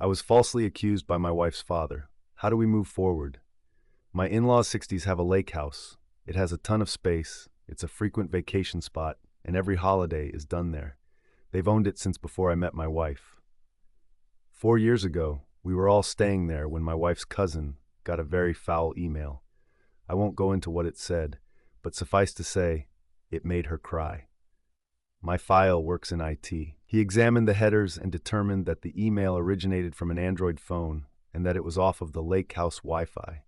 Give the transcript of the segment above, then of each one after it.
I was falsely accused by my wife's father. How do we move forward? My in-laws' 60s have a lake house. It has a ton of space, it's a frequent vacation spot, and every holiday is done there. They've owned it since before I met my wife. 4 years ago, we were all staying there when my wife's cousin got a very foul email. I won't go into what it said, but suffice to say, it made her cry. My file works in IT. He examined the headers and determined that the email originated from an Android phone and that it was off of the lake house Wi-Fi.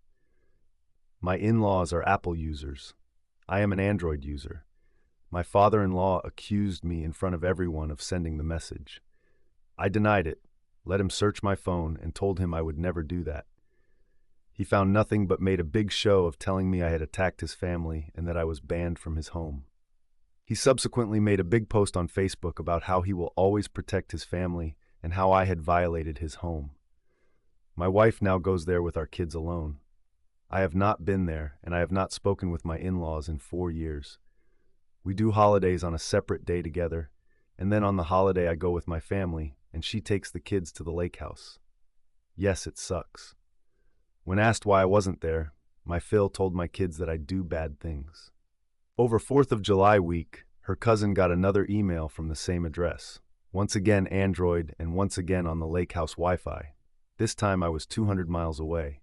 My in-laws are Apple users. I am an Android user. My father-in-law accused me in front of everyone of sending the message. I denied it, let him search my phone, and told him I would never do that. He found nothing but made a big show of telling me I had attacked his family and that I was banned from his home. He subsequently made a big post on Facebook about how he will always protect his family and how I had violated his home. My wife now goes there with our kids alone. I have not been there, and I have not spoken with my in-laws in 4 years. We do holidays on a separate day together, and then on the holiday I go with my family, and she takes the kids to the lake house. Yes, it sucks. When asked why I wasn't there, my Phil told my kids that I do bad things. Over 4th of July week, her cousin got another email from the same address. Once again Android, and once again on the lake house Wi-Fi. This time I was 200 miles away.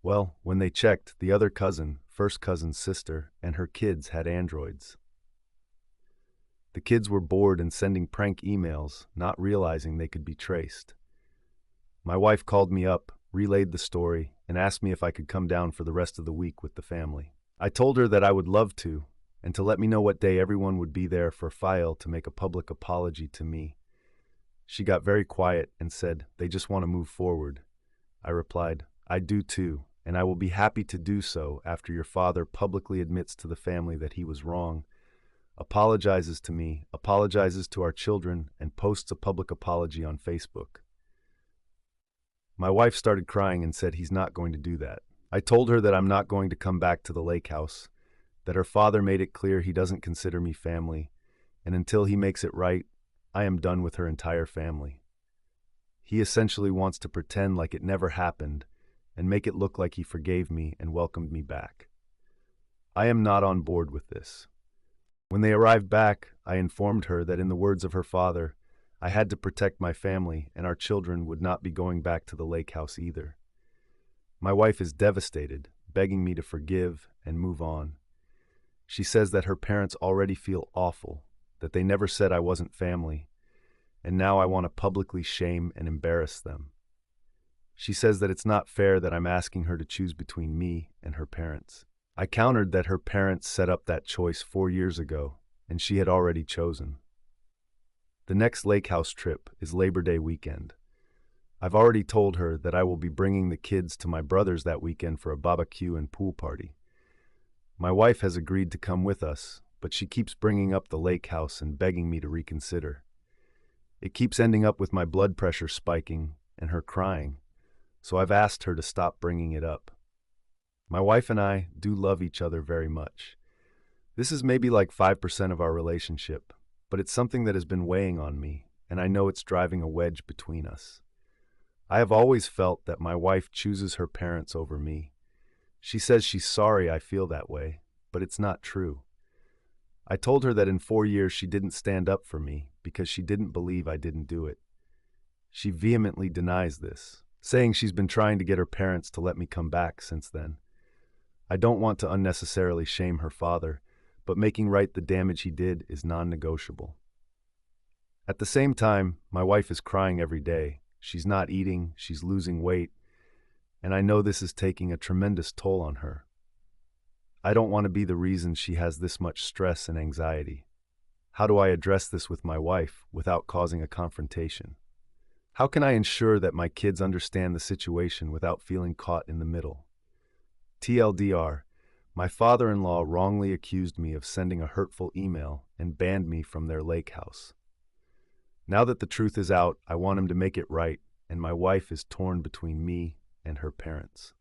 Well, when they checked, the other cousin, first cousin's sister, and her kids had Androids. The kids were bored and sending prank emails, not realizing they could be traced. My wife called me up, relayed the story, and asked me if I could come down for the rest of the week with the family. I told her that I would love to, and to let me know what day everyone would be there for File to make a public apology to me. She got very quiet and said, "They just want to move forward." I replied, "I do too, and I will be happy to do so after your father publicly admits to the family that he was wrong, apologizes to me, apologizes to our children, and posts a public apology on Facebook." My wife started crying and said he's not going to do that. I told her that I'm not going to come back to the lake house, that her father made it clear he doesn't consider me family, and until he makes it right, I am done with her entire family. He essentially wants to pretend like it never happened and make it look like he forgave me and welcomed me back. I am not on board with this. When they arrived back, I informed her that in the words of her father, I had to protect my family and our children would not be going back to the lake house either. My wife is devastated, begging me to forgive and move on. She says that her parents already feel awful, that they never said I wasn't family, and now I want to publicly shame and embarrass them. She says that it's not fair that I'm asking her to choose between me and her parents. I countered that her parents set up that choice 4 years ago, and she had already chosen. The next lake house trip is Labor Day weekend. I've already told her that I will be bringing the kids to my brother's that weekend for a barbecue and pool party. My wife has agreed to come with us, but she keeps bringing up the lake house and begging me to reconsider. It keeps ending up with my blood pressure spiking and her crying, so I've asked her to stop bringing it up. My wife and I do love each other very much. This is maybe like 5% of our relationship, but it's something that has been weighing on me, and I know it's driving a wedge between us. I have always felt that my wife chooses her parents over me. She says she's sorry I feel that way, but it's not true. I told her that in 4 years she didn't stand up for me because she didn't believe I didn't do it. She vehemently denies this, saying she's been trying to get her parents to let me come back since then. I don't want to unnecessarily shame her father, but making right the damage he did is non-negotiable. At the same time, my wife is crying every day. She's not eating, she's losing weight, and I know this is taking a tremendous toll on her. I don't want to be the reason she has this much stress and anxiety. How do I address this with my wife without causing a confrontation? How can I ensure that my kids understand the situation without feeling caught in the middle? TLDR, my father-in-law wrongly accused me of sending a hurtful email and banned me from their lake house. Now that the truth is out, I want him to make it right, and my wife is torn between me and her parents.